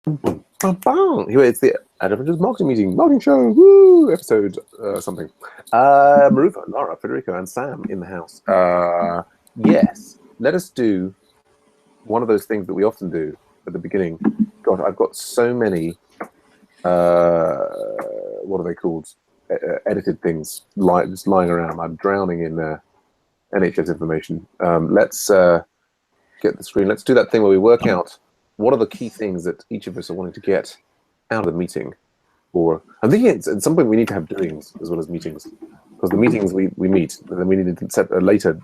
Anyway, it's the Adventures Marketing Show, woo, episode something. Marufa, Lara, Federico, and Sam in the house. Yes, let us do one of those things that we often do at the beginning. God, I've got so many. What are they called? Edited things just lying around. I'm drowning in NHS information. Let's get the screen. Let's do that thing where we work out what are the key things that each of us are wanting to get out of the meeting. Or I'm thinking at some point we need to have doings as well as meetings, because the meetings we meet, and then we need to set a later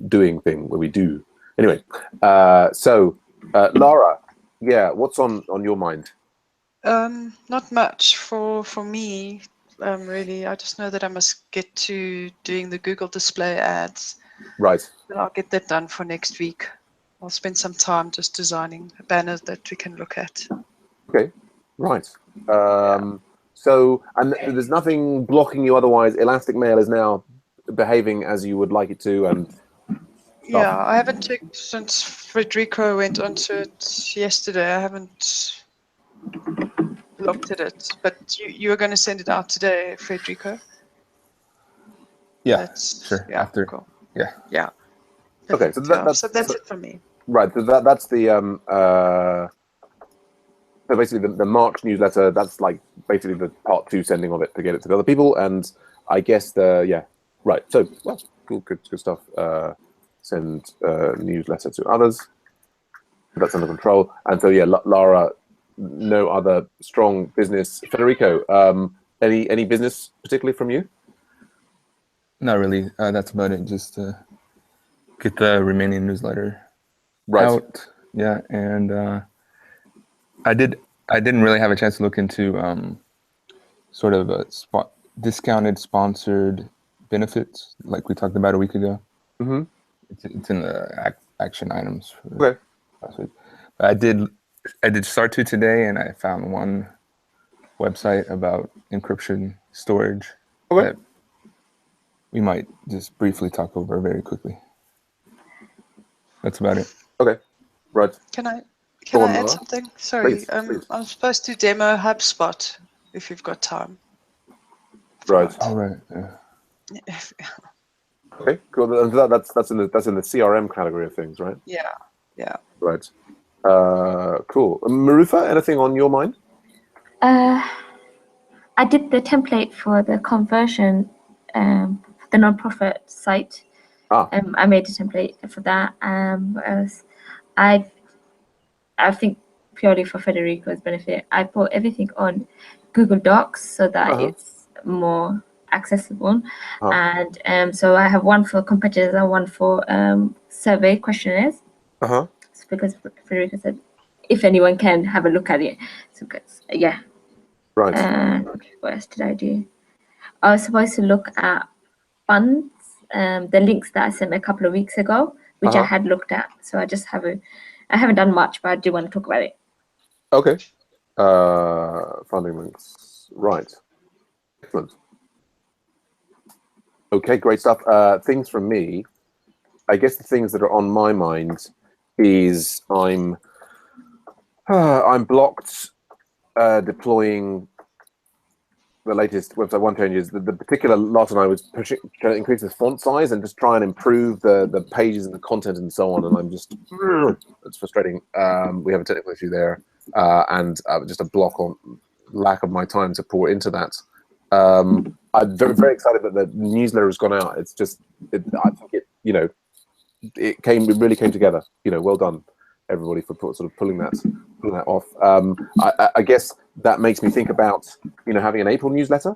doing thing where we do. Anyway, so Lara, yeah, what's on your mind? Not much for me, really. I just know that I must get to doing the Google display ads. Right. And I'll get that done for next week. I'll spend some time just designing a banner that we can look at. Okay, right. So, and there's nothing blocking you otherwise. Elastic Mail is now behaving as you would like it to, and yeah, I haven't checked since Federico went onto it yesterday. I haven't looked at it, but you were going to send it out today, Federico. Yeah, sure. Yeah, after. cool. Yeah. Okay, so that's it for me. Right. So that's the so basically the March newsletter. That's like basically the part 2 sending of it to get it to other people, and I guess right. So well, cool, good stuff. Send newsletter to others. That's under control. And so yeah, Lara, no other strong business. Federico, any business particularly from you? Not really. That's about it. Just get the remaining newsletter out. Yeah, and I didn't really have a chance to look into sort of a discounted sponsored benefits like we talked about a week ago. Mm-hmm. It's in the action items. Okay. Last week. But I did start to today, and I found one website about encryption storage. Okay. That we might just briefly talk over very quickly. That's about it. Okay. Right. Can I add something? Sorry. Please. I'm supposed to demo HubSpot if you've got time. Right. All right. Yeah. Okay. Cool. That's in the CRM category of things, right? Yeah. Right. Cool. Marufa, anything on your mind? I did the template for the conversion, the nonprofit site. I made a template for that. I think purely for Federico's benefit, I put everything on Google Docs so that it's more accessible. And so I have one for competitors and one for survey questionnaires. It's because Federico said if anyone can have a look at it. So yeah. Right. What else did I do? I was supposed to look at funds, the links that I sent a couple of weeks ago, which I had looked at. So I haven't done much, but I do want to talk about it. Okay. Funding links. Right. Excellent. Okay, great stuff. Things from me. I guess the things that are on my mind is I'm blocked deploying the latest website one changes. The particular lot, and I was trying to increase the font size and just try and improve the pages and the content and so on. And I'm just, it's frustrating. We have a technical issue there, and just a block on lack of my time to pour into that. I'm very, very excited that the newsletter has gone out. It's just, I think it, it really came together. Well done, everybody, for sort of pulling that off. I guess that makes me think about having an April newsletter,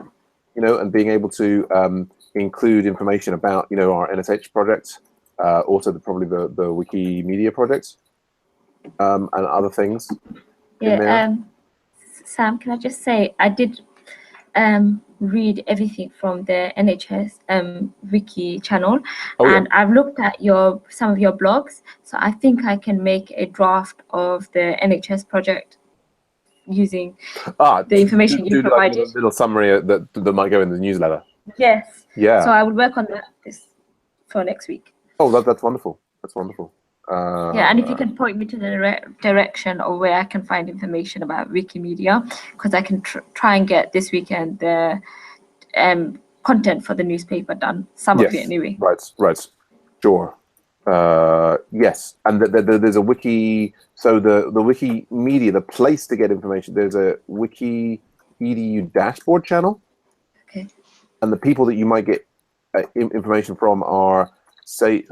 and being able to include information about our NSH project, also probably the Wikimedia project, and other things. Yeah. Sam, can I just say I did read everything from the NHS wiki channel, and I've looked at some of your blogs, so I think I can make a draft of the NHS project using the information you provided. Like a little summary that might go in the newsletter. Yes. Yeah. So I would work on that for next week. Oh, that's wonderful. That's wonderful. Yeah, and if you can point me to the direction of where I can find information about Wikimedia, because I can try and get this weekend the content for the newspaper done. Some of it anyway. Right. Sure. Yes, and there's a wiki. So the Wikimedia, the place to get information, there's a Wiki EDU dashboard channel. Okay. And the people that you might get information from are Sage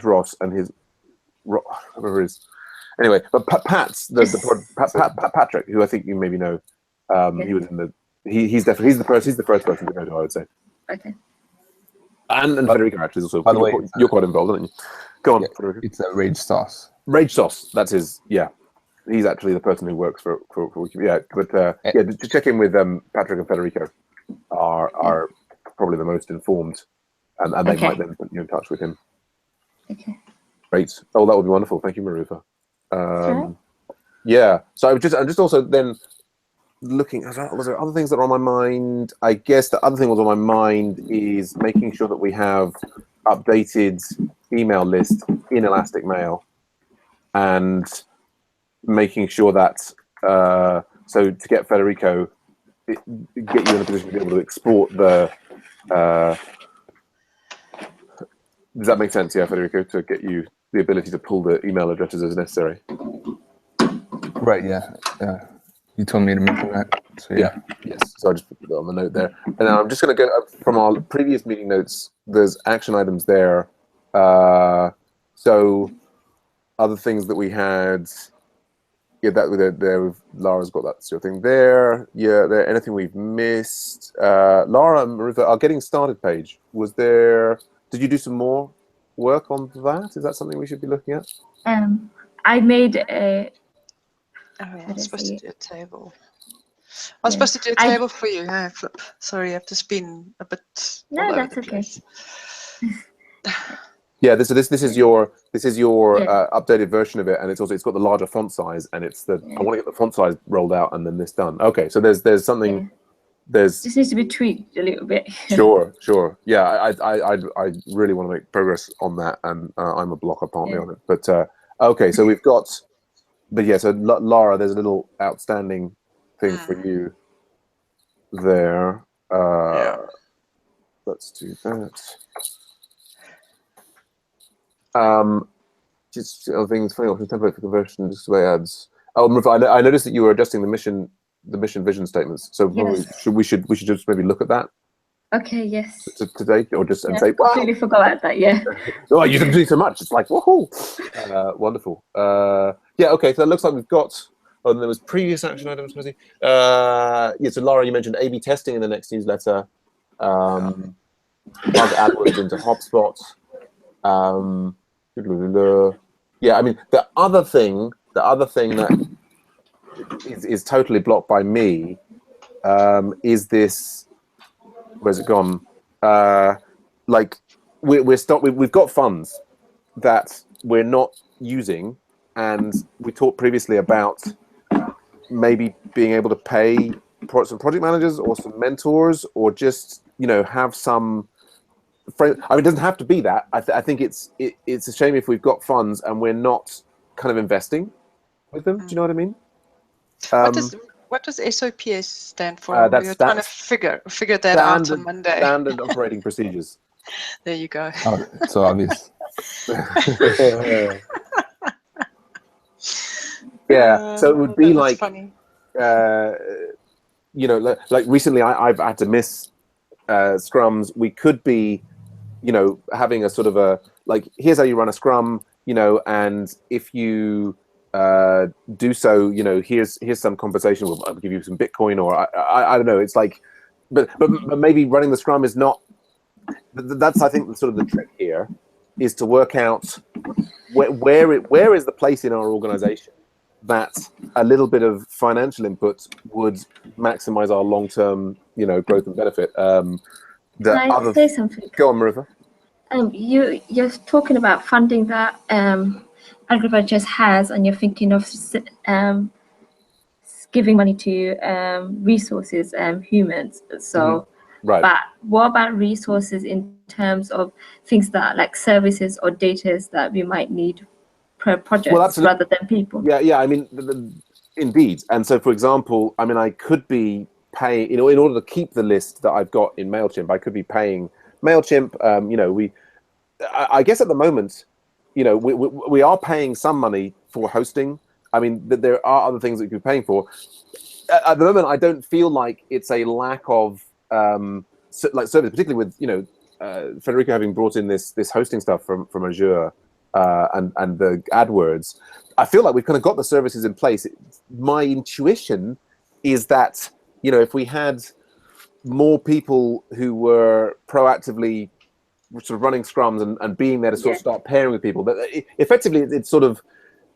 Ross and his whatever it is. Anyway, but Pat's Patrick, who I think you maybe know. He was in the. He's the first person to go to, I would say. Okay. And Federico actually is also. By the way, you're quite involved, aren't you? Go on, Federico. It's a Rage Sauce. Rage Sauce. That's his. Yeah, he's actually the person who works for Wikimedia. Yeah, but to check in with Patrick and Federico are probably the most informed, and they might then put you in touch with him. Okay. Great. Oh, that would be wonderful. Thank you, Marufa. Sure. Yeah. So I'm just also then looking. Was there other things that are on my mind? I guess the other thing was on my mind is making sure that we have updated email list in Elastic Mail, and making sure that so to get Federico, get you in a position to be able to export the. Does that make sense? Yeah, Federico, to get you the ability to pull the email addresses as necessary. Right. Yeah. You told me to mention that. So yeah. Yes. So I just put that on the note there. And now I'm just going to go up from our previous meeting notes. There's action items there. So other things that we had. Yeah, that there. Lara's got that sort of thing there. Yeah. There. Anything we've missed? Lara and Marufa, our getting started page. Was there? Did you do some more work on that? Is that something we should be looking at? I made a. Oh yeah, I'm supposed to do a table. I was supposed to do a table for you. Yeah, Flip. Sorry, I've just been a bit. No, that's okay. Yeah, this is your updated version of it, and it's got the larger font size, and it's I want to get the font size rolled out and then this done. Okay, so there's something. This needs to be tweaked a little bit. Sure. Yeah, I really want to make progress on that, and I'm a blocker partly on it. But okay, so we've got. But yeah, so Lara, there's a little outstanding thing for you there. Let's do that. Just other things, funny options, template for conversion, display ads. Oh, I noticed that you were adjusting the mission vision statements. So we should just maybe look at that. Okay. Yes. Today, or just and say, wow. Completely forgot about that. Yeah. Oh, you didn't do so much. It's like, woohoo! Wonderful. Yeah. Okay. So it looks like we've got. Oh, and there was previous action items. Yeah. So Lara, you mentioned A/B testing in the next newsletter. Plug AdWords into HubSpot. Yeah. I mean, the other thing that is totally blocked by me is this. Where's it gone? Like we've got funds that we're not using, and we talked previously about maybe being able to pay some project managers or some mentors, or just have some. I mean, it doesn't have to be that. I think it's a shame if we've got funds and we're not kind of investing with them. Do you know what I mean? What does SOPs stand for? We're trying to figure that out on Monday. Standard operating procedures. There you go. Oh, it's so obvious. Yeah, so it would be like, funny. Like recently I've had to miss scrums. We could be, having a sort of a, like, here's how you run a scrum, and if you do so, here's some compensation. I'll give you some Bitcoin, or I don't know. It's like, but maybe running the scrum is not. That's, I think, sort of the trick here, is to work out where is the place in our organization that a little bit of financial input would maximize our long-term, growth and benefit. Can I say something? Go on, Marufa. You're talking about funding that Agriventures has, and you're thinking of giving money to resources, humans. So, right. But what about resources in terms of things that like services or data that we might need per project absolutely. rather than people. Yeah. I mean, indeed. And so, for example, I mean, I could be paying, in order to keep the list that I've got in MailChimp, I could be paying MailChimp. I guess at the moment, we are paying some money for hosting. I mean, there are other things that you could be paying for. At the moment, I don't feel like it's a lack of service, particularly with Federico having brought in this hosting stuff from Azure and the AdWords. I feel like we've kind of got the services in place. My intuition is that if we had more people who were proactively sort of running scrums and being there to sort of start pairing with people, but effectively it's sort of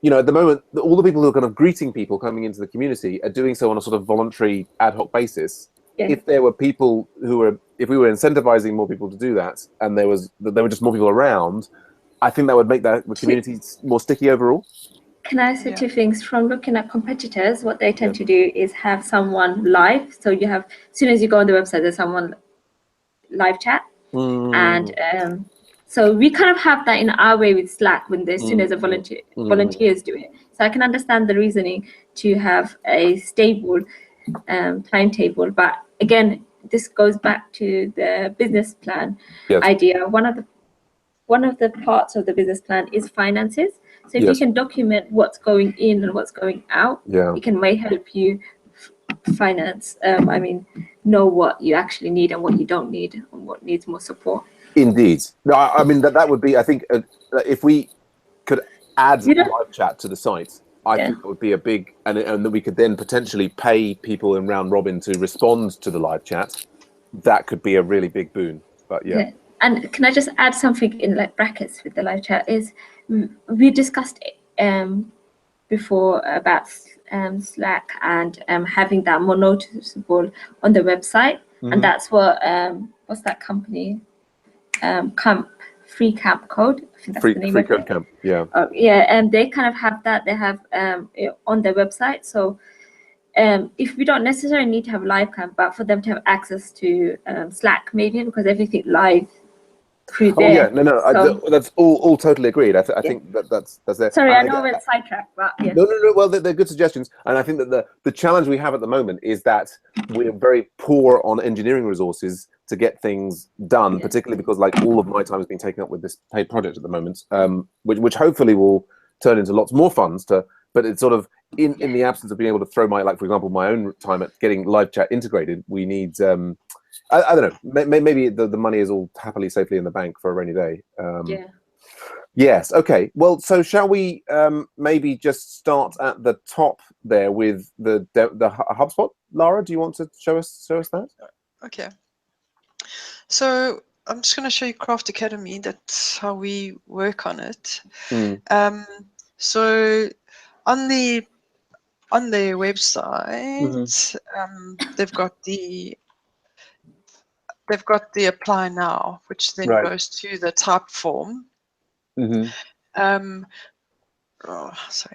at the moment, all the people who are kind of greeting people coming into the community are doing so on a sort of voluntary ad hoc basis. Yeah. If there were people if we were incentivizing more people to do that, and there were just more people around, I think that would make the community more sticky overall. Can I say two things? From looking at competitors, what they tend to do is have someone live. So you have, as soon as you go on the website, there's someone live chat. And so we kind of have that in our way with Slack as soon as volunteers do it. So I can understand the reasoning to have a stable timetable. But again, this goes back to the business plan idea. One of the parts of the business plan is finances. So if you can document what's going in and what's going out, it can may help you finance. Know what you actually need and what you don't need and what needs more support. Indeed. No, I mean that would be. I think if we could add live chat to the site, I think it would be a big, and that we could then potentially pay people in round robin to respond to the live chat. That could be a really big boon. But And can I just add something in like brackets with the live chat? Is we discussed before about Slack and having that more noticeable on the website, and that's what what's that company? Free Camp Code. I think that's the name of it. Camp. And they kind of have that. They have it on their website. So if we don't necessarily need to have live camp, but for them to have access to Slack, maybe because everything live through there. That's all totally agreed. I think that's there. Sorry, I know we're sidetracked, but No. Well, they're good suggestions, and I think that the challenge we have at the moment is that we're very poor on engineering resources to get things done, particularly because like all of my time has been taken up with this paid project at the moment, which hopefully will turn into lots more funds but it's sort of in the absence of being able to throw for example, my own time at getting live chat integrated, we need, I don't know, maybe the money is all happily, safely in the bank for a rainy day. Yes, okay. Well, so shall we maybe just start at the top there with the HubSpot? Lara, do you want to show us that? Okay. So I'm just going to show you Craft Academy. That's how we work on it. So on their website, they've got the apply now, which then goes to the type form. Sorry,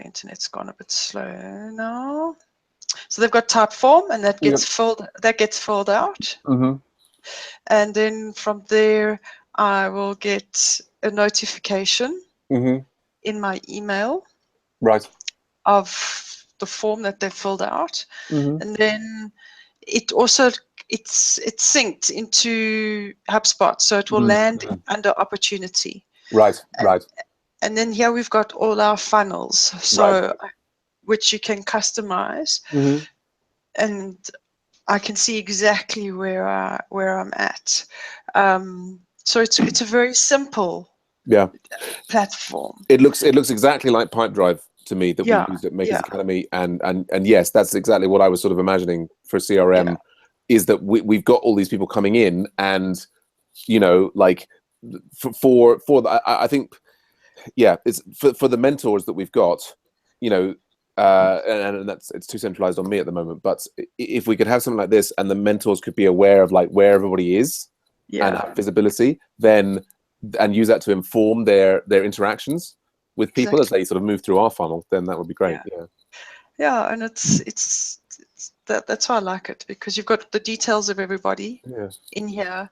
internet's gone a bit slow now. So they've got type form, and that gets filled out. And then from there, I will get a notification in my email of the form that they filled out, and then it also it's synced into HubSpot, so it will land under opportunity. And then here we've got all our funnels, so which you can customize, and I can see exactly where I'm at. So it's a very simple platform. It looks exactly like Pipedrive to me that we used at Makers Academy, and yes, that's exactly what I was sort of imagining for CRM. Is that we've got all these people coming in, and like for I think it's for the mentors that we've got, and it's too centralized on me at the moment. But if we could have something like this, and the mentors could be aware of like where everybody is and have visibility, then and use that to inform their interactions with people as they sort of move through our funnel, then that would be great. And that's why I like it, because you've got the details of everybody in here.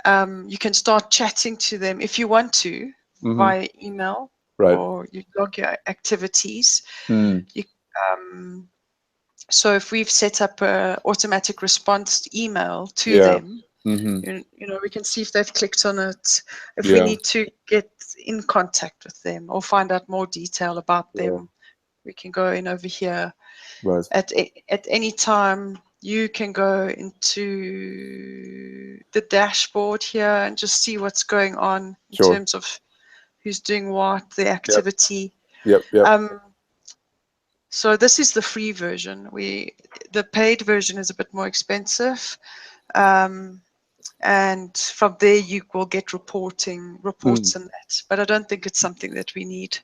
You can start chatting to them if you want to via email. Right. or you log your activities. Mm. So if we've set up a automatic response email to Yeah. them, you know, we can see if they've clicked on it. If we Yeah. need to get in contact with them or find out more detail about them, we can go in over here. Right. At any time, you can go into the dashboard here and just see what's going on in terms of who's doing what, the activity. Yep. So this is the free version. The paid version is a bit more expensive. And from there you will get reports and that. But I don't think it's something that we need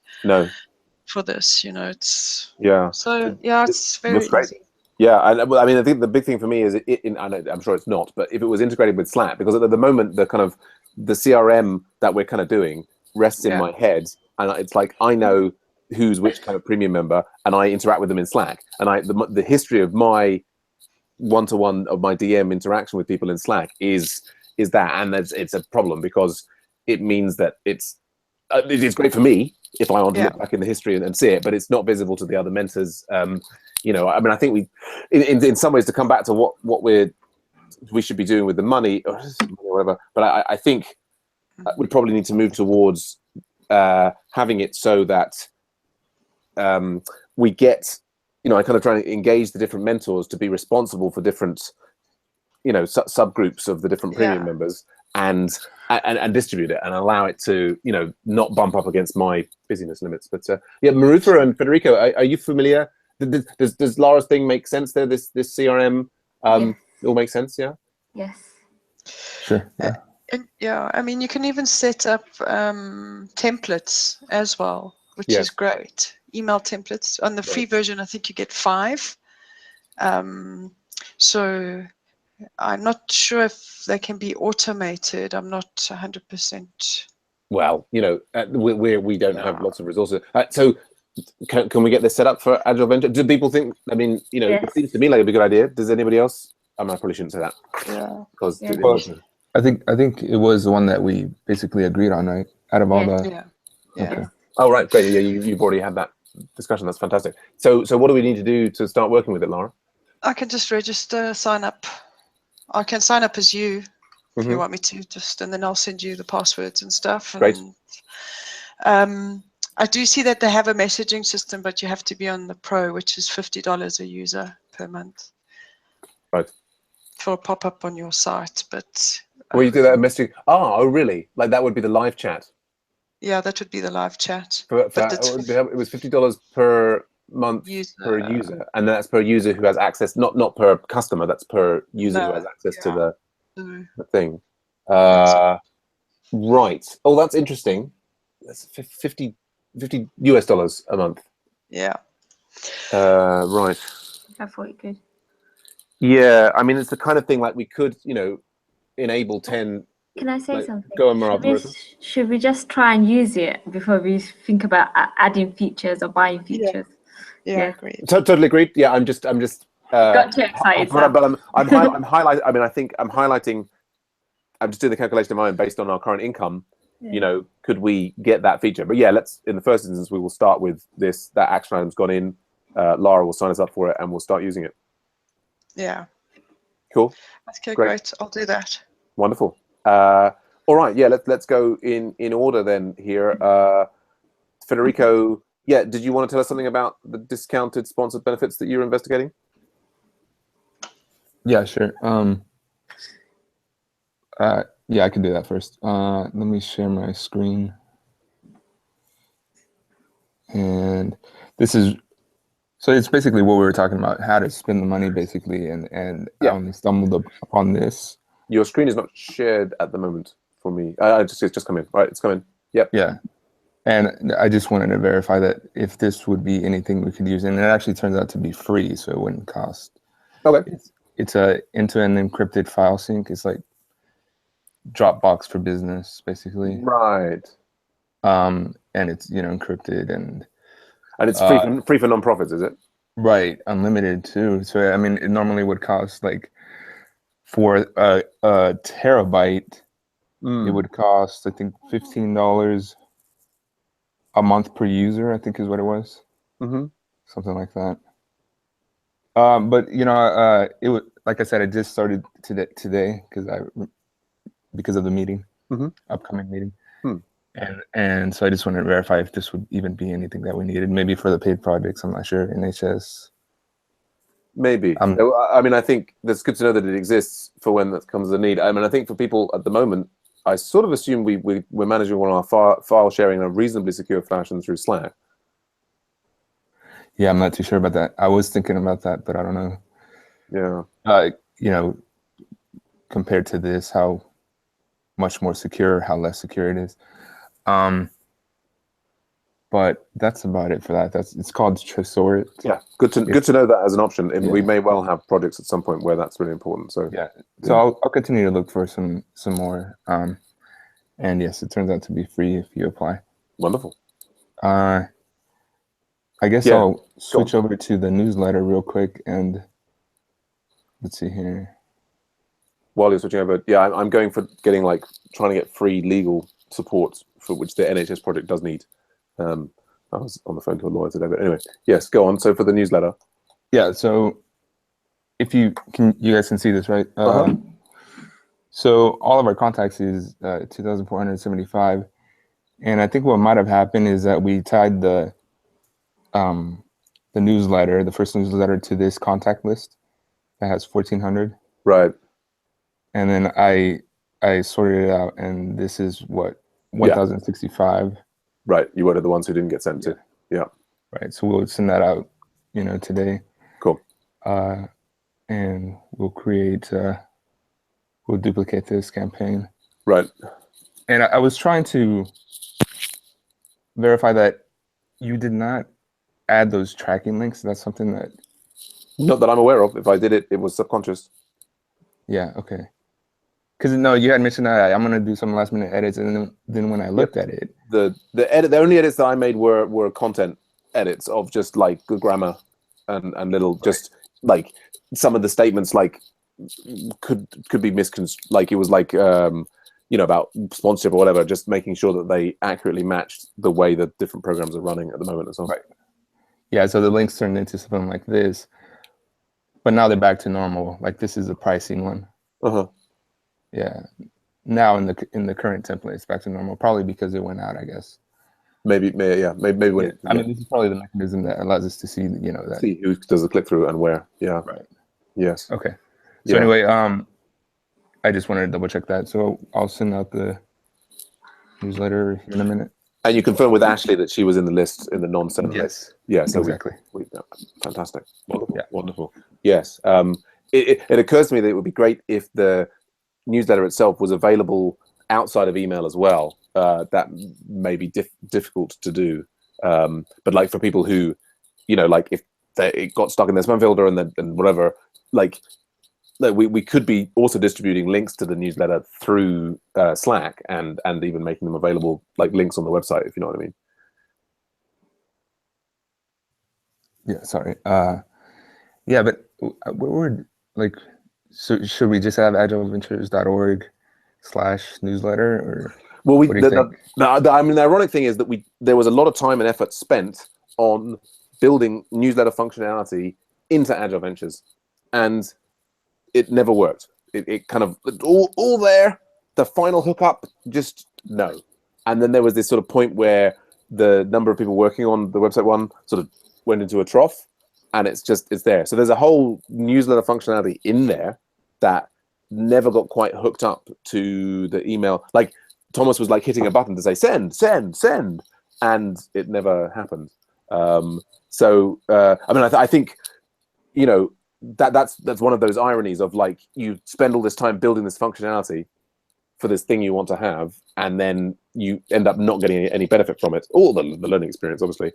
for this. You know, it's it's very easy. Yeah, I mean, I think the big thing for me is I'm sure it's not, but if it was integrated with Slack, because at the moment the CRM that we're kind of doing rests in my head, and it's like I know who's which kind of premium member, and I interact with them in Slack, and the history of my one-to-one of my DM interaction with people in Slack is that, and it's a problem because it means that it's great for me if I want to look back in the history and see it, but it's not visible to the other mentors. You know, I mean, I think we, in some ways, to come back to what we should be doing with the money or whatever, but I think we probably need to move towards having it so that we get, you know, I kind of try to engage the different mentors to be responsible for different, you know, subgroups of the different premium members and distribute it and allow it to, you know, not bump up against my busyness limits. But Marutha and Federico, are you familiar? Does Lara's thing make sense there? This CRM, it all makes sense, yeah? Yes. Sure. Yeah. I mean, you can even set up templates as well, which is great. Email templates. On the free version, I think you get 5. So I'm not sure if they can be automated. I'm not 100%. Well, you know, we don't have lots of resources. So can we get this set up for Agile Venture? Do people think, I mean, you know, it seems to me like a good idea. Does anybody else? I probably shouldn't say that. Yeah. Because I think it was the one that we basically agreed on, right? Out of all the... Okay. Oh, right. Great. Yeah, you've already had that discussion. That's fantastic. So what do we need to do to start working with it, Lara? I can just register, sign up. I can sign up as you if you want me to, and then I'll send you the passwords and stuff. Great. I do see that they have a messaging system, but you have to be on the Pro, which is $50 a user per month. Right. For a pop-up on your site, but... Well, you do that messaging. Oh, really? Like that would be the live chat? Yeah, that would be the live chat. It was $50 per month per user, and that's per user who has access, not per customer. That's per user who has access to the thing. Right. Oh, that's interesting. That's $50 US a month. Yeah. Right. I thought you could. Yeah, I mean, it's the kind of thing like we could, you know, enable 10. Can I say something? Go on, Marutha. Should we just try and use it before we think about adding features or buying features? Yeah, agreed. Totally agreed. Yeah, I'm just. Got too excited. But I'm highlighting. I mean, I think I'm highlighting. I'm just doing the calculation in mind based on our current income. Yeah. You know, could we get that feature? But yeah, let's. In the first instance, we will start with this. That action item's gone in. Lara will sign us up for it, and we'll start using it. Yeah. Cool. Okay, great. I'll do that. Wonderful. All right. Yeah. Let's go in order then here. Federico. Yeah. Did you want to tell us something about the discounted sponsored benefits that you're investigating? Yeah. Sure. Yeah, I can do that first. Let me share my screen. And this is, so it's basically what we were talking about, how to spend the money basically. And I only stumbled upon this. Your screen is not shared at the moment for me. It's just come in. All right, it's come in. Yep. Yeah. And I just wanted to verify that if this would be anything we could use. And it actually turns out to be free, so it wouldn't cost. Okay. It's a end-to-end encrypted file sync. It's like Dropbox for business, basically. Right. And it's, you know, encrypted and it's free for non-profits, is it? Right, unlimited too. So I mean, it normally would cost like for a terabyte, it would cost I think $15. a month per user, I think is what it was. Mm-hmm. Something like that. But it was, like I said, I just started today because of the meeting, upcoming meeting. And so I just wanted to verify if this would even be anything that we needed, maybe for the paid projects. I'm not sure. NHS. Maybe. I mean, I think that's good to know that it exists for when that comes a need. I mean, I think for people at the moment, I sort of assume we're managing one of our file sharing in a reasonably secure fashion through Slack. Yeah, I'm not too sure about that. I was thinking about that, but I don't know. Yeah. Compared to this, how much more secure, how less secure it is. But that's about it for that. It's called Tresorit. Yeah, good to know that as an option. And we may well have projects at some point where that's really important. So I'll continue to look for some more. And yes, it turns out to be free if you apply. Wonderful. I guess I'll switch over to the newsletter real quick, and let's see here. While you're switching over, I'm going for trying to get free legal support, for which the NHS project does need. I was on the phone to a lawyer today, but anyway, yes, go on. So for the newsletter. Yeah, so if you guys can see this, right? So all of our contacts is 2,475. And I think what might have happened is that we tied the newsletter, the first newsletter, to this contact list that has 1,400. Right. And then I sorted it out, and this is what 1,065. Right. You were the ones who didn't get sent to. Yeah. Right. So we'll send that out, today. Cool. And we'll we'll duplicate this campaign. Right. And I was trying to verify that you did not add those tracking links. That's something that... Not that I'm aware of. If I did it, it was subconscious. Yeah, okay. Because you had mentioned that I'm going to do some last minute edits, and then when I looked at it, the only edits that I made were content edits of just like good grammar and little just like some of the statements could be misconstrued. Like it was about sponsorship or whatever. Just making sure that they accurately matched the way that different programs are running at the moment and so on. Right. Yeah. So the links turned into something like this, but now they're back to normal. Like this is a pricing one. Yeah. Now in the current template, it's back to normal. Probably because it went out, I guess. Maybe when I mean, this is probably the mechanism that allows us to see, that see who does the click through and where. Yeah. Right. Yes. Okay. So anyway, I just wanted to double check that. So I'll send out the newsletter in a minute. And you confirm with Ashley that she was in the list, in the non-sent list. Yes. Yeah. So exactly. Fantastic. Wonderful. Yeah. Wonderful. Yes. It occurs to me that it would be great if the newsletter itself was available outside of email as well. That may be difficult to do, but like for people who, if it got stuck in their spam folder and whatever, we could be also distributing links to the newsletter through Slack and even making them available like links on the website, if you know what I mean. Yeah. Sorry. Yeah, but we're so should we just have agileadventures.org/newsletter or? Well, the ironic thing is that there was a lot of time and effort spent on building newsletter functionality into Agile Ventures, and it never worked. It kind of all there. The final hookup, just no. And then there was this sort of point where the number of people working on the website one sort of went into a trough, and it's there. So there's a whole newsletter functionality in there that never got quite hooked up to the email. Like Thomas was hitting a button to say send, and it never happened. I think that's one of those ironies of you spend all this time building this functionality for this thing you want to have, and then you end up not getting any benefit from it, or the learning experience, obviously.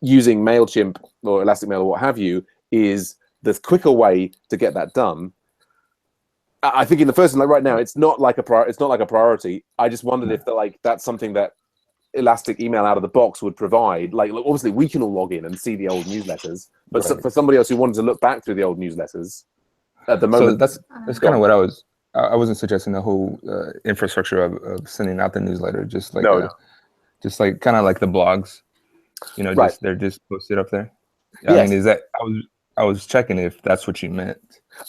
Using MailChimp or ElasticMail or what have you is the quicker way to get that done. I think in the first, right now, it's not like a priority. I just wondered if that's something that Elastic Email out of the box would provide. Obviously we can all log in and see the old newsletters, but for somebody else who wanted to look back through the old newsletters, at the moment, so that's kind of what I wasn't suggesting the whole infrastructure of sending out the newsletter, just just like kind of like the blogs, you know, Right. just they're just posted up there. I Yes. mean, is that I was checking if that's what you meant.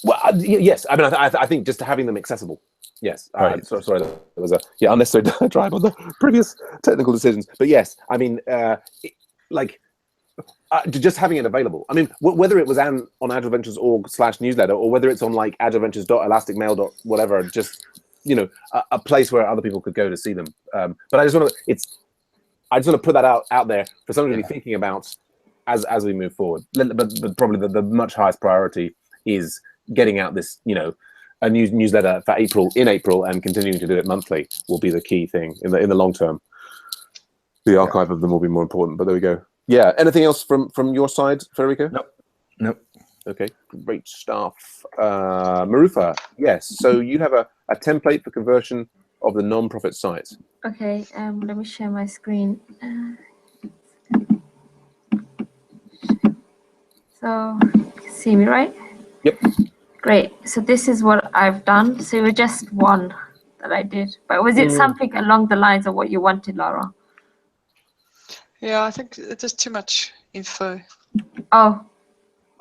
Well, yes. I mean, I think just having them accessible. Yes. Right. Sorry, there was a unnecessary drive on the previous technical decisions. But yes, I mean, just having it available. I mean, whether it was on agileVentures.org/newsletter or whether it's on like agileVentures.elasticmail. Whatever, just a place where other people could go to see them. But I just want to put that out there for someone to be thinking about as we move forward. But probably the much highest priority is getting out this, a newsletter for April and continuing to do it monthly will be the key thing in the long term. The archive of them will be more important, but there we go. Yeah. Anything else from your side, Federico? Nope. Okay, great stuff. Marufa, yes. So you have a template for conversion of the non-profit site. Okay, let me share my screen. So, you can see me, right? Yep. Great. So this is what I've done. So it was just one that I did. But was it something along the lines of what you wanted, Laura? Yeah, I think it's just too much info. Oh,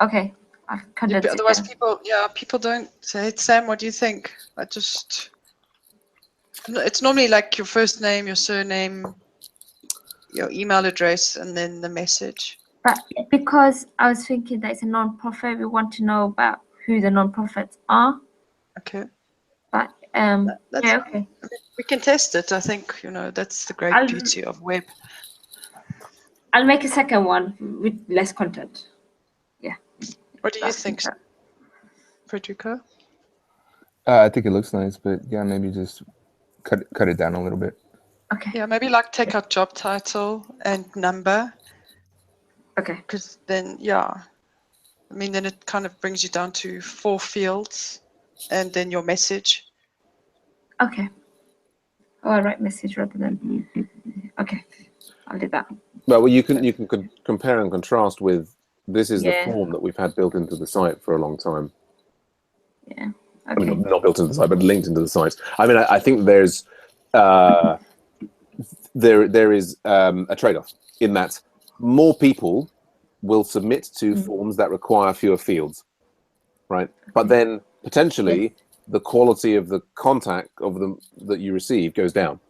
okay. I've condensed it Otherwise, down. people don't say, Sam, what do you think? It's normally like your first name, your surname, your email address, and then the message. But because I was thinking that it's a non-profit, we want to know about who the non-profits are. Okay. But That's, yeah, okay. We can test it. I think that's the great beauty of web. I'll make a second one with less content. Yeah. What do you think, Federico? I think it looks nice, but yeah, maybe just cut it down a little bit. Okay. Yeah, maybe take out job title and number. Okay. Because then, then it kind of brings you down to 4 fields, and then your message. Okay. Oh, I write message rather than. Okay, I'll do that. Well, you can compare and contrast with this is the Yeah. form that we've had built into the site for a long time. Yeah. I Okay. mean, not built into the site, but linked into the site. I mean, I think there's there is a trade-off in that more people will submit to forms that require fewer fields, right? But then potentially the quality of the contact of them that you receive goes down,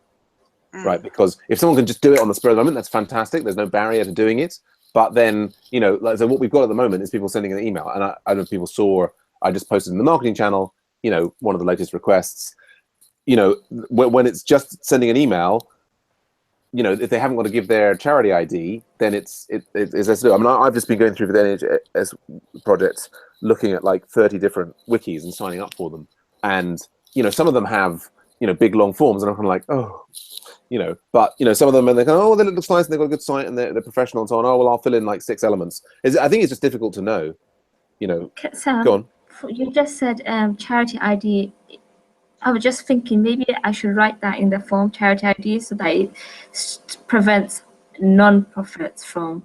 right? Because if someone can just do it on the spur of the moment, that's fantastic. There's no barrier to doing it. But then, so what we've got at the moment is people sending an email. And I don't know if people saw, I just posted in the marketing channel, one of the latest requests, when it's just sending an email, if they haven't got to give their charity ID, then it's less to do. I mean, I've just been going through the NHS project, looking at like 30 different wikis and signing up for them. And, some of them have, big long forms, and I'm kind of like, oh, but some of them, and they go, oh, that looks nice, and they've got a good site, and they're professional and so on. Oh, well, I'll fill in like 6 elements. I think it's just difficult to know, Sam, Go on. You just said charity ID. I was just thinking maybe I should write that in the form, charity ID, so that it prevents non-profits from.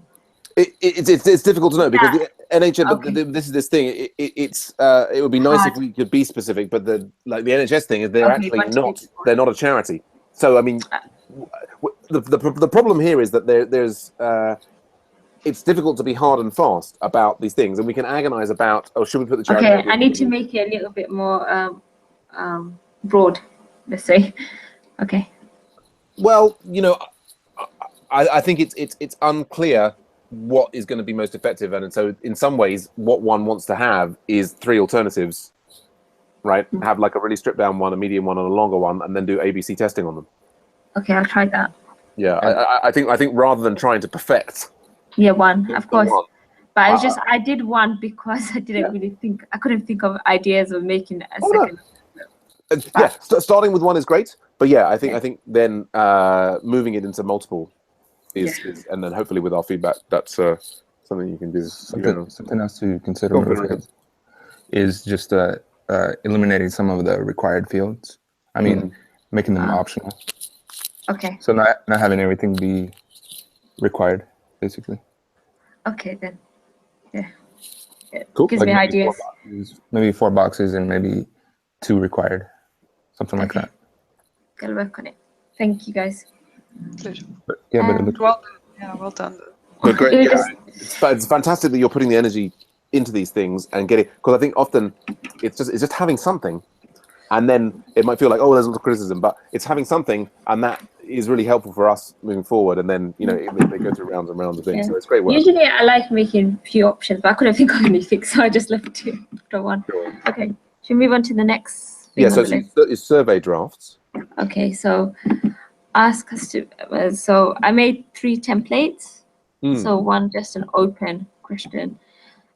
It's difficult to know because the NHS. Okay. This is this thing. It would be nice if we could be specific, but the NHS thing is they're actually not. They're not a charity. So I mean, the problem here is that there's. It's difficult to be hard and fast about these things, and we can agonize about. Oh, should we put the charity? Okay, I need to make it a little bit more broad. Let's say. Okay. Well, I think it's unclear what is going to be most effective, and so in some ways, what one wants to have is 3 alternatives, right? Have like a really stripped down one, a medium one, and a longer one, and then do ABC testing on them. Okay, I'll try that. Yeah, I think rather than trying to perfect. Yeah, one, of course. One. But I did one because I didn't really think, I couldn't think of ideas of making a second. No. Starting with one is great, but I think then moving it into multiple is and then hopefully with our feedback, that's something you can do. Something else to consider is just eliminating some of the required fields. I mean, making them optional. Okay. So not having everything be required, basically. Okay then. Yeah. Cool. Gives me ideas. Maybe 4 boxes and maybe 2 required, something like that. Gotta work on it. Thank you guys. Pleasure. But it looks Well done. Yeah, well done. But great. It Yeah, is- it's fantastic that you're putting the energy into these things and getting, because I think often it's just having something, and then it might feel like, oh, there's a lot of criticism, but it's having something, and that is really helpful for us moving forward. And then they go through rounds and rounds of things. Yeah. So it's great work. Usually I like making few options, but I couldn't think of anything, so I just left it to one. Sure. Okay, should we move on to the next thing Yeah. on So the list? it's survey drafts. Okay, so ask us to. So I made 3 templates. Mm. So one just an open question,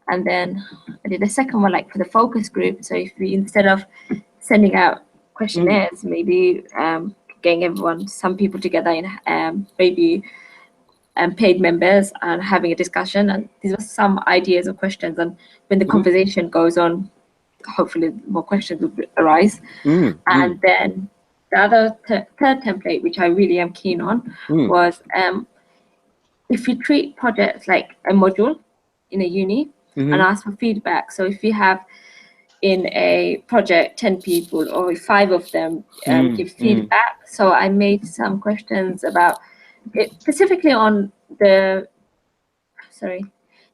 and then I did a second one like for the focus group. So if we, instead of sending out questionnaires, maybe getting some people together in maybe paid members and having a discussion. And these were some ideas of questions. And when the conversation goes on, hopefully more questions will arise. And then the other third template, which I really am keen on, was if you treat projects like a module in a uni and ask for feedback. So if you have in a project 10 people or 5 of them give feedback. So I made some questions about it, specifically on the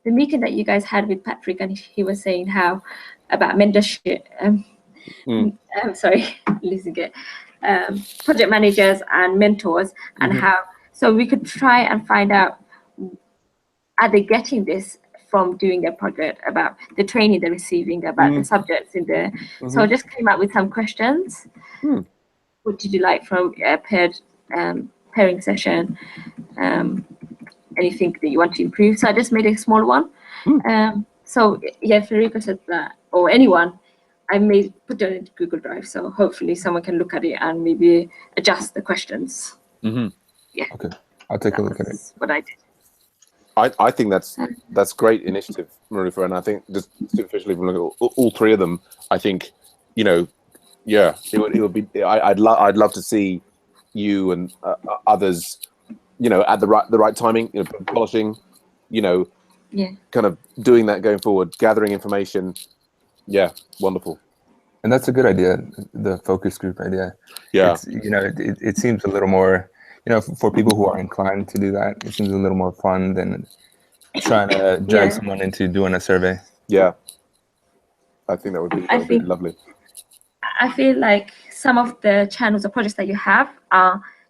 meeting that you guys had with Patrick, and he was saying how about mentorship. I'm sorry, losing it. Project managers and mentors, and how, so we could try and find out, are they getting this from doing their project, about the training they're receiving, about the subjects in there. So I just came up with some questions. What did you like from a pairing session? Anything that you want to improve? So I just made a small one. So yeah, Federico said that, or anyone, I may put it into Google Drive, so hopefully someone can look at it and maybe adjust the questions. Yeah. okay. I'll take a look at it. That's what I did. I think that's great initiative, Marifa, and I think just superficially from looking at all 3 of them, I think it would be. I'd love to see you and others, at the right timing, polishing, kind of doing that going forward, gathering information. Yeah, wonderful. And that's a good idea, the focus group idea. Yeah. It's, it seems a little more, for people who are inclined to do that, it seems a little more fun than trying to drag someone into doing a survey. Yeah. I think that would be lovely. I feel like some of the channels or projects that you have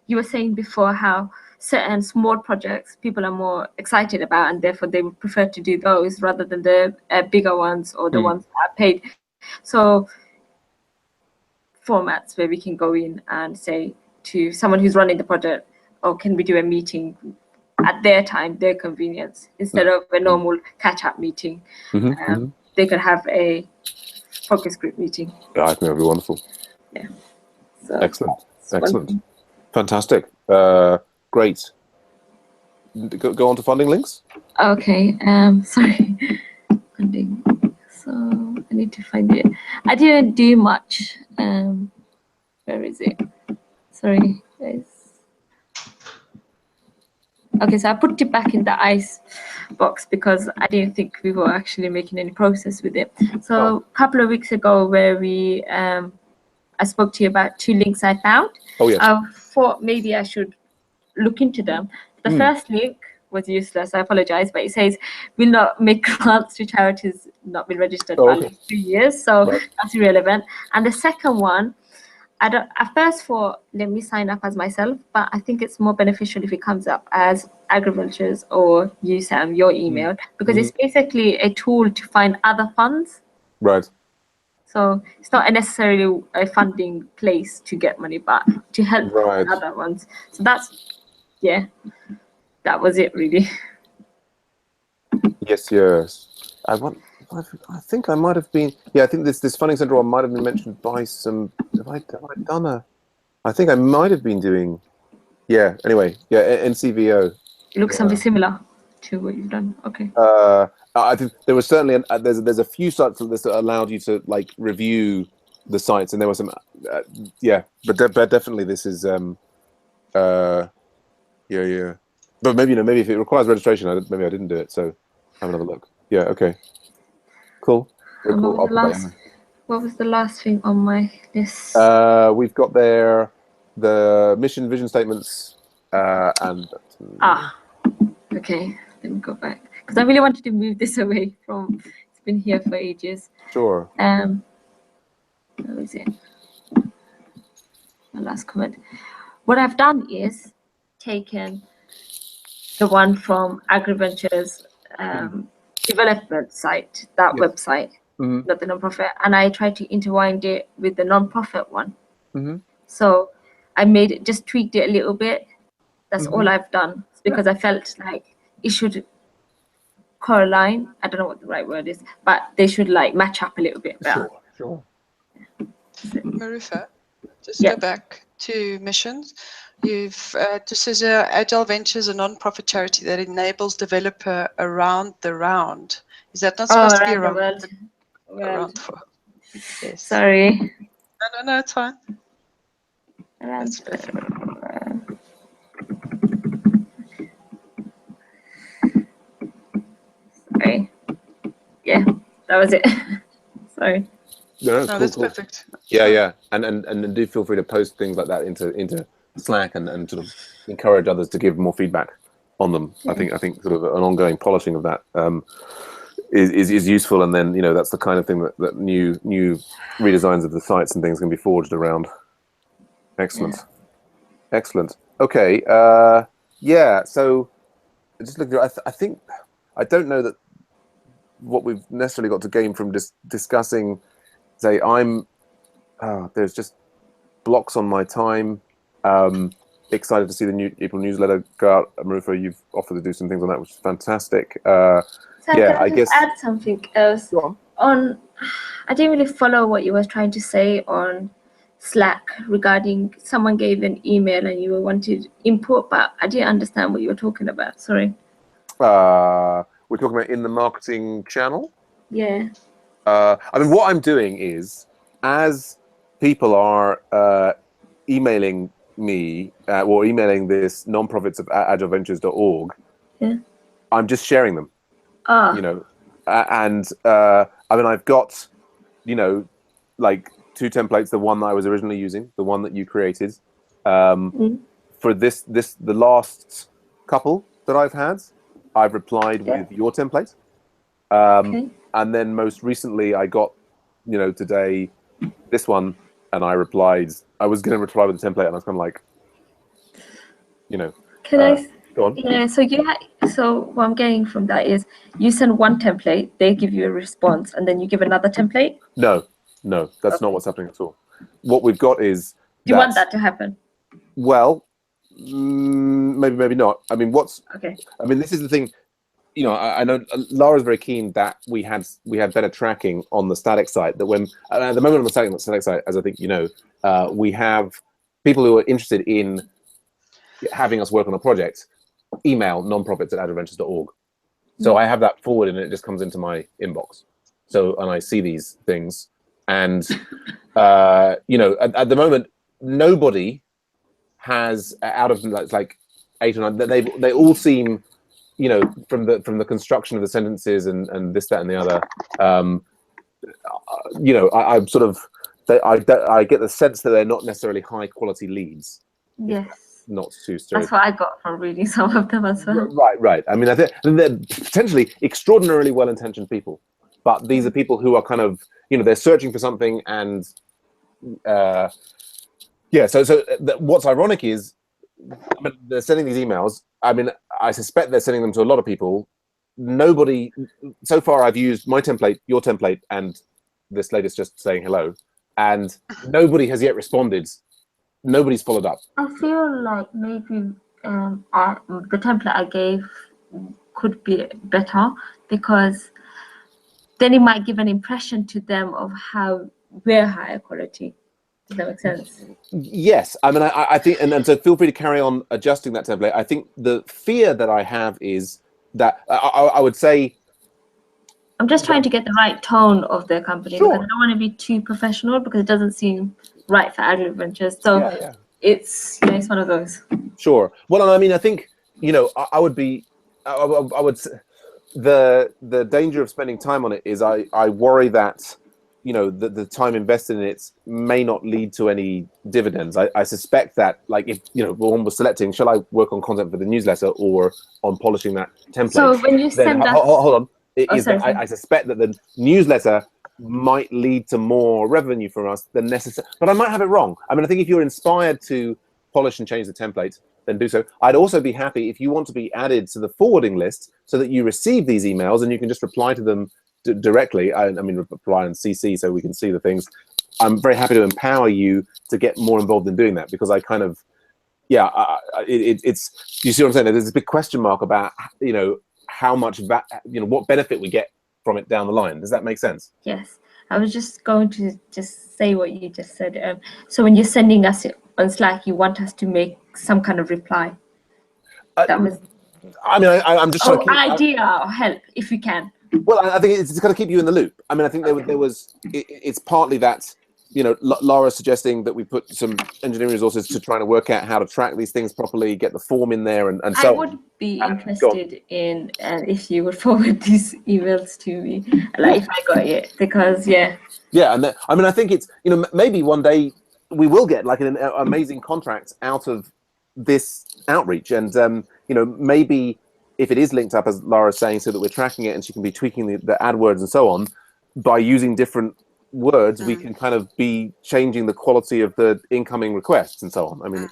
you were saying before how certain small projects people are more excited about, and therefore they would prefer to do those rather than the bigger ones or the ones that are paid. So formats where we can go in and say to someone who's running the project, oh, can we do a meeting at their time, their convenience, instead of a normal catch-up meeting. They could have a focus group meeting. Yeah, I think that would be wonderful. Yeah. So Excellent. Fantastic. Great. Go on to funding links. Okay. Sorry. Funding. So I need to find it. I didn't do much. Where is it? Sorry, guys. Okay, so I put it back in the ice box because I didn't think we were actually making any progress with it. So a couple of weeks ago, where we I spoke to you about 2 links I found. Oh yes. I thought maybe I should look into them. The first link was useless. I apologize, but it says will not make grants to charities not been registered for at least 3 years, so that's irrelevant. And the second one, at first thought, let me sign up as myself, but I think it's more beneficial if it comes up as AgriVentures or you, Sam, your email, because it's basically a tool to find other funds. Right. So it's not necessarily a funding place to get money, but to help other ones. So that's, that was it really. Yes. I think I might have been. Yeah, I think this funding centre one might have been mentioned by some. Have I done a? I think I might have been doing. Yeah. Anyway. Yeah. NCVO. It looks something similar to what you've done. Okay. I think there was certainly there's a few sites that allowed you to like review the sites, and there was some. But definitely this is. But maybe maybe if it requires registration, maybe I didn't do it. So have another look. Yeah. Okay. Cool. And what was the last thing on my list? We've got there the mission vision statements and okay. Let me go back because I really wanted to move this away from. It's been here for ages. sure. Where is it? My last comment. What I've done is taken the one from AgriVentures development site, that Yes. website, not the non-profit, and I tried to intertwine it with the non-profit one. So I made it, just tweaked it a little bit. That's all I've done because I felt like it should correlate. I don't know what the right word is, but they should like match up a little bit better. Sure. Marufa, just go back to missions. You've just says Agile Ventures, a non-profit charity that enables developer around the round. Is that not supposed to be around the world? Yes. Sorry. No, it's fine. Around That's perfect. Sorry. Yeah, that was it. Sorry. No, No, that's perfect. Yeah. And do feel free to post things like that into Slack and sort of encourage others to give more feedback on them. I think sort of an ongoing polishing of that is useful, and then that's the kind of thing that new redesigns of the sites and things can be forged around. Excellent. Okay. So just looking at, I don't know that what we've necessarily got to gain from discussing. Say there's just blocks on my time. Excited to see the new April newsletter go out. Marufa, you've offered to do some things on that, which is fantastic. So I guess add something else. Go on. I didn't really follow what you were trying to say on Slack regarding someone gave an email and you wanted input, but I didn't understand what you were talking about. Sorry. We're talking about in the marketing channel. Yeah. What I'm doing is, as people are emailing me or emailing this nonprofits of agileventures.org, I'm just sharing them. I've got, like 2 templates. The one that I was originally using, the one that you created, for the last couple that I've had, I've replied with your template. And then most recently I got, today, this one, and I replied. I was going to reply with the template, and I was kind of like, Can I? Go on. Yeah. So what I'm getting from that is you send one template, they give you a response, and then you give another template. No, that's not what's happening at all. What we've got is. Do you want that to happen? Well, maybe not. Okay. This is the thing. I know Lara's very keen that we had better tracking on the static site. That when at the moment on the static site, as I think we have people who are interested in having us work on a project, email nonprofits@agileventures.org. So I have that forward, and it just comes into my inbox. And I see these things, and at the moment, nobody has out of like 8 or 9. They all seem. From the construction of the sentences and this, that, and the other, I'm sort of, I get the sense that they're not necessarily high quality leads. Yes. Not too straight. That's what I got from reading some of them as well. Right. I think they're potentially extraordinarily well-intentioned people, but these are people who are kind of, they're searching for something, and So what's ironic is, they're sending these emails. I suspect they're sending them to a lot of people. Nobody, so far I've used my template, your template, and this latest just saying hello, and nobody has yet responded. Nobody's followed up. I feel like maybe the template I gave could be better, because then it might give an impression to them of how we're higher quality. Does that make sense? Yes. I think, and so feel free to carry on adjusting that template. I think the fear that I have is that I would say. I'm just trying to get the right tone of the company, Sure. because I don't want to be too professional, because it doesn't seem right for AgriVentures. So it's one of those. Sure. Well, I think, I would say the danger of spending time on it is I worry that, the time invested in it may not lead to any dividends. I suspect that, like, if one was selecting, shall I work on content for the newsletter or on polishing that template? So when you then send us, hold on, sorry. I suspect that the newsletter might lead to more revenue for us than necessary. But I might have it wrong. I mean, I think if you're inspired to polish and change the template, then do so. I'd also be happy if you want to be added to the forwarding list so that you receive these emails and you can just reply to them directly. I mean, reply and CC so we can see the things. I'm very happy to empower you to get more involved in doing that, because I kind of, it's, you see what I'm saying? There's a big question mark about, how much, what benefit we get from it down the line. Does that make sense? Yes, I was just going to just say what you just said. So when you're sending us on Slack, you want us to make some kind of reply. That was. I mean, I'm just trying to keep, idea or help if we can. Well, I think it's got to keep you in the loop. I mean, I think there was. It's partly that, Laura suggesting that we put some engineering resources to trying to work out how to track these things properly, get the form in there, and so on. I would be interested in if you would forward these emails to me, like if I got it, because yeah, and I mean, I think it's, maybe one day we will get like an amazing contract out of this outreach, and maybe if it is linked up, as Laura's saying, so that we're tracking it and she can be tweaking the AdWords and so on by using different words, we can kind of be changing the quality of the incoming requests and so on. I mean,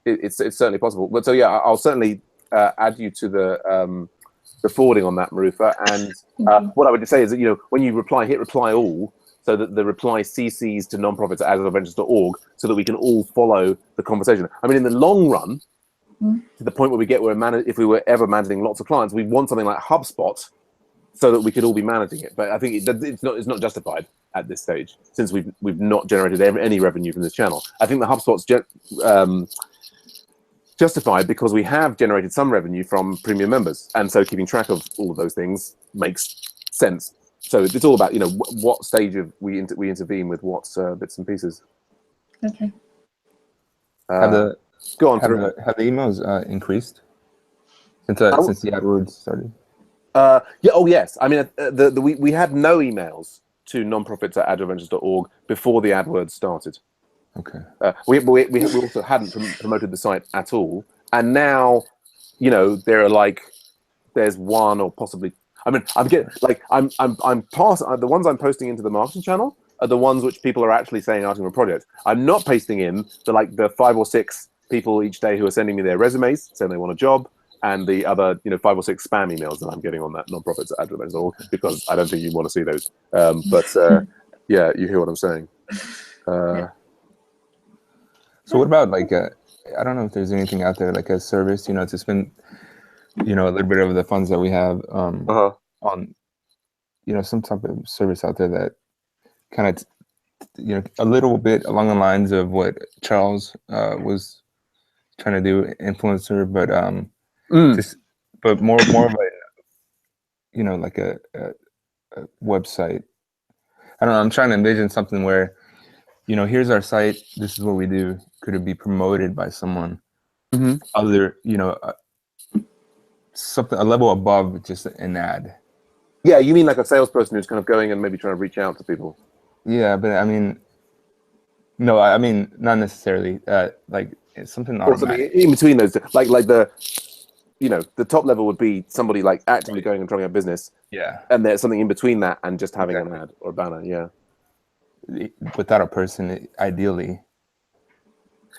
it's certainly possible. But so yeah, I'll certainly add you to the forwarding on that, Marufa. And what I would just say is that when you reply, hit reply all, so that the reply CCs to nonprofits@advertventures.org, so that we can all follow the conversation. I mean, in the long run, to the point where we get if we were ever managing lots of clients, we want something like HubSpot, so that we could all be managing it. But I think it's not justified at this stage, since we've not generated any revenue from this channel. I think the HubSpot's justified because we have generated some revenue from premium members, and so keeping track of all of those things makes sense. So it's all about what stage of we intervene with what bits and pieces. Okay. Go on. Have the emails increased since the AdWords started? Oh yes. I mean, we had no emails to nonprofits@advertventures.org before the AdWords started. Okay. We also hadn't promoted the site at all, and now, there's one or possibly. I mean, I'm the ones I'm posting into the marketing channel are the ones which people are actually saying out in a project. I'm not pasting in the 5 or 6 people each day who are sending me their resumes saying they want a job, and the other 5 or 6 spam emails that I'm getting on that nonprofits@advertventures.org, because I don't think you want to see those. Yeah, you hear what I'm saying. So what about I don't know if there's anything out there like a service, to spend, a little bit of the funds that we have on, some type of service out there that kind of, a little bit along the lines of what Charles was trying to do, influencer, but but more of a, like a website. I don't know. I'm trying to envision something where, here's our site. This is what we do. Could it be promoted by someone other, something a level above just an ad? Yeah, you mean like a salesperson who's kind of going and maybe trying to reach out to people? Yeah, but I mean, no, I mean not necessarily. Like it's something automatic. In between those, like the top level would be somebody like actively going and trying a business. Yeah. And there's something in between that and just having an ad or a banner. Yeah. Without a person, ideally.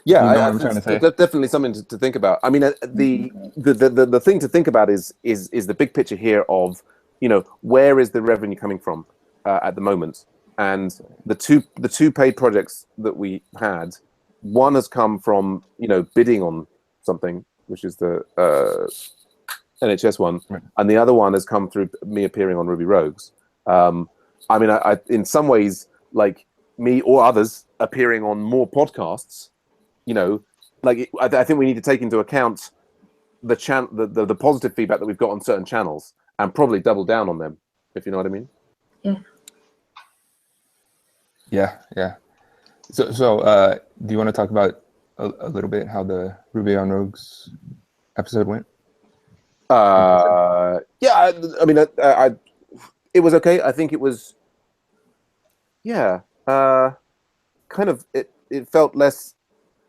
Yeah, I'm trying to say. Definitely something to think about. I mean, the thing to think about is the big picture here of, where is the revenue coming from at the moment? And the two paid projects that we had, one has come from bidding on something, which is the NHS one, right. And the other one has come through me appearing on Ruby Rogues. I mean, I in some ways, like me or others appearing on more podcasts, I think we need to take into account the positive feedback that we've got on certain channels and probably double down on them, if you know what I mean. Yeah. So do you want to talk about a little bit how the Ruby on Rogues episode went? Yeah, I mean, it was okay. I think it was yeah, kind of it felt less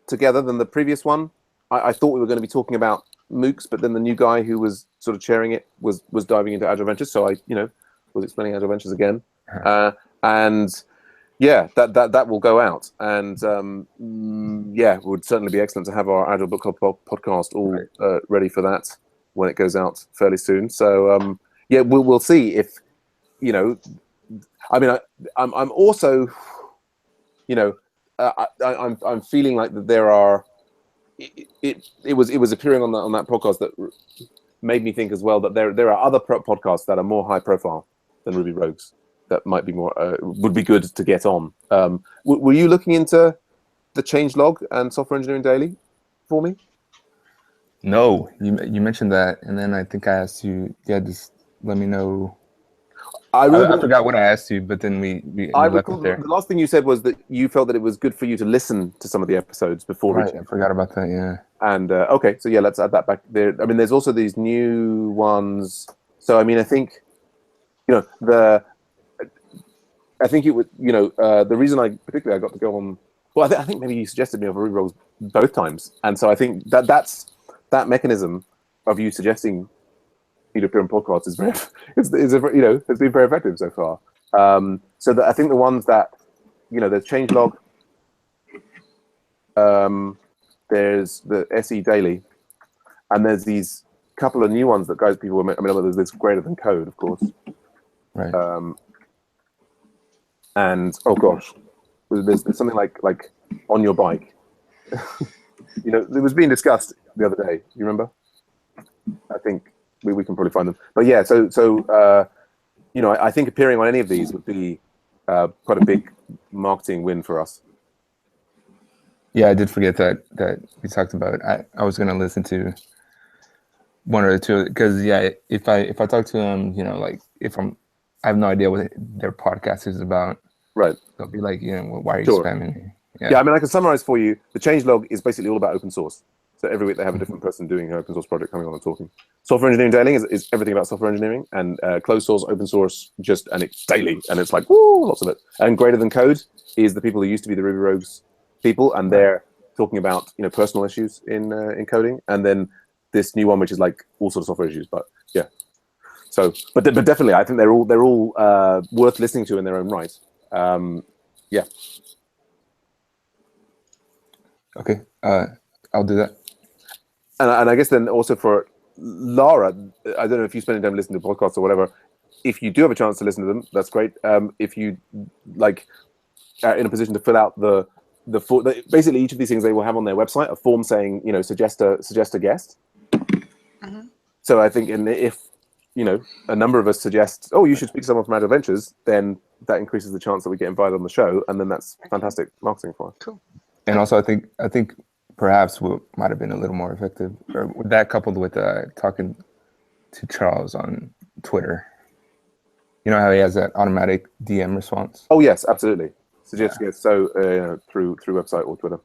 together than the previous one. I thought we were going to be talking about MOOCs, but then the new guy who was sort of chairing it was diving into Agile Ventures, so I was explaining Agile Ventures again, and yeah, that will go out, and yeah, it would certainly be excellent to have our Agile Book Club podcast all ready for that when it goes out fairly soon. So yeah, we'll see if I mean, I'm also, I'm feeling like that there are. It was appearing on that podcast that made me think as well that there are other podcasts that are more high profile than Ruby Rogues that might be more would be good to get on. Were you looking into the Changelog and Software Engineering Daily for me? No, you mentioned that, and then I think I asked you, just let me know. I forgot what I asked you, but then we left it there. The last thing you said was that you felt that it was good for you to listen to some of the episodes before reaching. I forgot about that, yeah. And okay, so yeah, let's add that back there. I mean, there's also these new ones. So I mean, I think it was the reason I got to go on. Well, I think maybe you suggested me over Ruby Rogues both times, and so I think that mechanism of you suggesting peer-to-peer podcasts is has been very effective so far. So that I think the ones that there's Changelog, there's the SE Daily, and there's these couple of new ones that people were. I mean, there's this Greater Than Code, of course, right? And oh gosh, there's something like On Your Bike. It was being discussed the other day. You remember? I think we can probably find them. But yeah, so I think appearing on any of these would be quite a big marketing win for us. Yeah, I did forget that we talked about it. I was going to listen to one or two because if I talk to them, I have no idea what their podcast is about. Right. They'll be like, why are you spamming me? Yeah, I mean, I can summarize for you. The Changelog is basically all about open source. So every week they have a different person doing an open source project coming on and talking. Software Engineering Daily is everything about software engineering, and closed source, open source, and it's daily, and it's like, woo, lots of it. And Greater Than Code is the people who used to be the Ruby Rogues people, and they're talking about personal issues in coding. And then this new one, which is like all sorts of software issues, but yeah. So, but definitely, I think they're all worth listening to in their own right. Yeah. Okay, I'll do that. And I guess then also for Lara, I don't know if you spend any time listening to podcasts or whatever. If you do have a chance to listen to them, that's great. If you are in a position to fill out the basically each of these things they will have on their website a form saying suggest a guest. Mm-hmm. So I think if a number of us suggest, oh, you should speak to someone from Agile Ventures, then that increases the chance that we get invited on the show, and then that's fantastic marketing for us. Cool. And also, I think perhaps what might have been a little more effective, or with that coupled with talking to Charles on Twitter. You know how he has that automatic DM response? Oh yes, absolutely. Suggest guests. So through website or Twitter.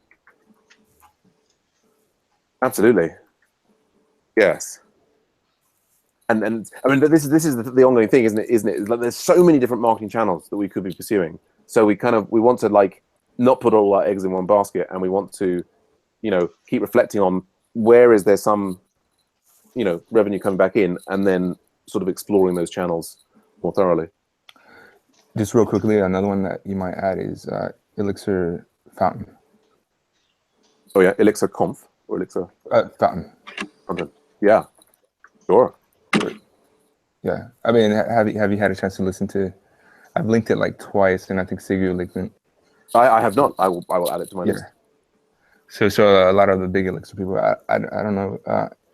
Absolutely. Yes. And I mean, this is the ongoing thing, isn't it? It's like there's so many different marketing channels that we could be pursuing. So we want to not put all our eggs in one basket, and we want to, keep reflecting on where is there some, revenue coming back in, and then sort of exploring those channels more thoroughly. Just real quickly, another one that you might add is Elixir Fountain. Oh yeah, Elixir Conf or Elixir Fountain. Content. Yeah, sure. Yeah, I mean, have you had a chance to listen to? I've linked it twice, and I think Sigurd linked it. I have not. I will add it to my list. So a lot of the big Elixir people, I don't know.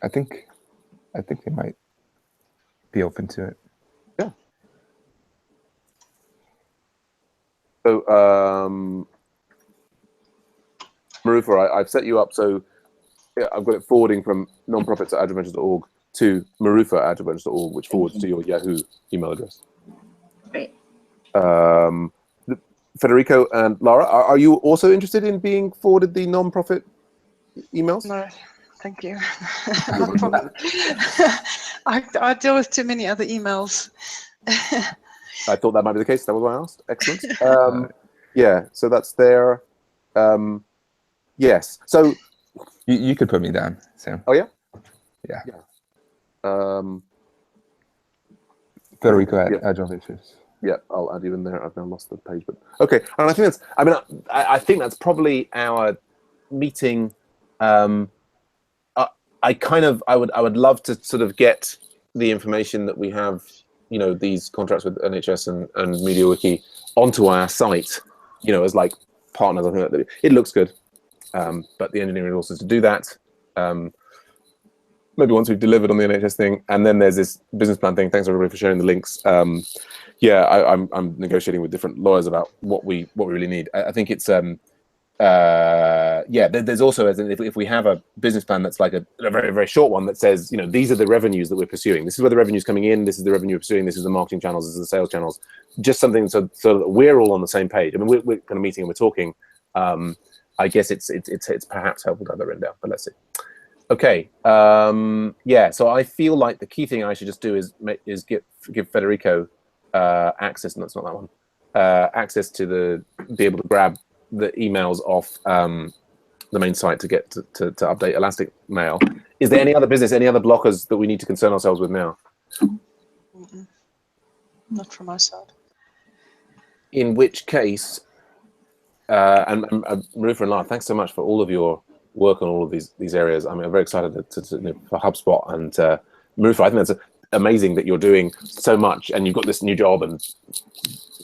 I think they might be open to it. Yeah. So Marufa, I've set you up. So I've got it forwarding from nonprofits at agileventures.org to Marufa at agileventures.org, which forwards to your Yahoo email address. Great. Federico and Lara, are you also interested in being forwarded the non-profit emails? No, thank you. No problem. I deal with too many other emails. I thought that might be the case. That was why I asked. Excellent. Yeah, so that's there. Yes. So you could put me down, Sam. Oh yeah. Yeah. Federico at Agile Ventures. Yeah, I'll add you in there. I've now lost the page, but okay. And I think that's. I mean, I think that's probably our meeting. I would love to sort of get the information that we have, these contracts with NHS and MediaWiki onto our site, as like partners. I think that it looks good, but the engineering resources to do that. Maybe once we've delivered on the NHS thing, and then there's this business plan thing. Thanks everybody for sharing the links. I'm negotiating with different lawyers about what we really need. I think it's there's also, as if we have a business plan that's like a very, very short one that says, these are the revenues that we're pursuing. This is where the revenue's coming in. This is the revenue we're pursuing. This is the marketing channels. This is the sales channels. Just something so that we're all on the same page. I mean, we're kind of meeting and we're talking. I guess it's perhaps helpful to have that written down, but let's see. Okay. So I feel like the key thing I should just do is give Federico access, and that's not that one. Access to be able to grab the emails off the main site to get to update Elastic Mail. Is there any other business, any other blockers that we need to concern ourselves with now? Not from my side. In which case, and Marufa and Lara, thanks so much for all of your work on all of these areas. I mean, I'm very excited for HubSpot, and Marufa, I think that's amazing that you're doing so much and you've got this new job, and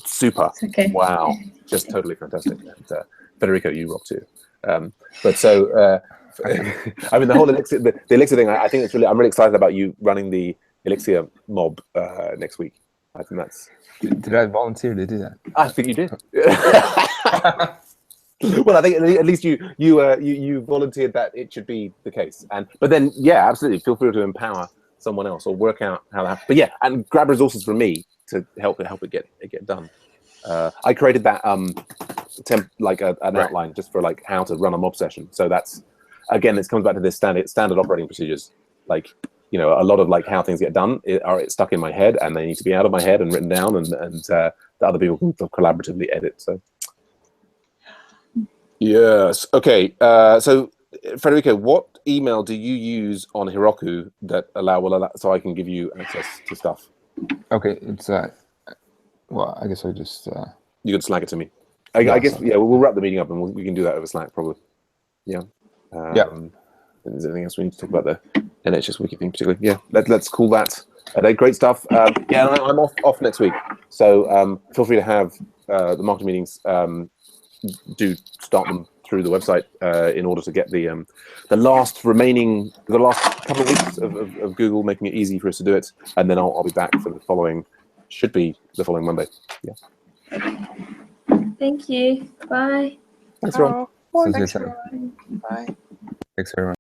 super. Okay. Wow, just totally fantastic. And Federico, you rock too. But so, I mean, the whole Elixir, the Elixir thing, I think I'm really excited about you running the Elixir mob next week. I think that's. Did I volunteer to do that? I think you did. Well, I think at least you volunteered that it should be the case, but then absolutely feel free to empower someone else or work out how that. But and grab resources from me to help it get done. I created that an outline just for like how to run a mob session. So that's again, this comes back to this standard operating procedures. Like a lot of like how things get done are stuck in my head, and they need to be out of my head and written down, and the other people can collaboratively edit. So. Yes. Okay. So, Federico, what email do you use on Heroku that will allow so I can give you access to stuff? Okay, it's well, I guess I just you can Slack it to me. I guess we'll wrap the meeting up and we can do that over Slack probably. Yeah. Is there anything else we need to talk about the NHS Wiki thing particularly? Yeah. Let's call that a day. Great stuff. I'm off next week, so feel free to have the marketing meetings. Do start them through the website in order to get the last couple of weeks of Google making it easy for us to do it, and then I'll be back for the following Monday. Yeah. Thank you. Bye. Thanks, everyone. Thanks, everyone. Bye. Thanks, everyone.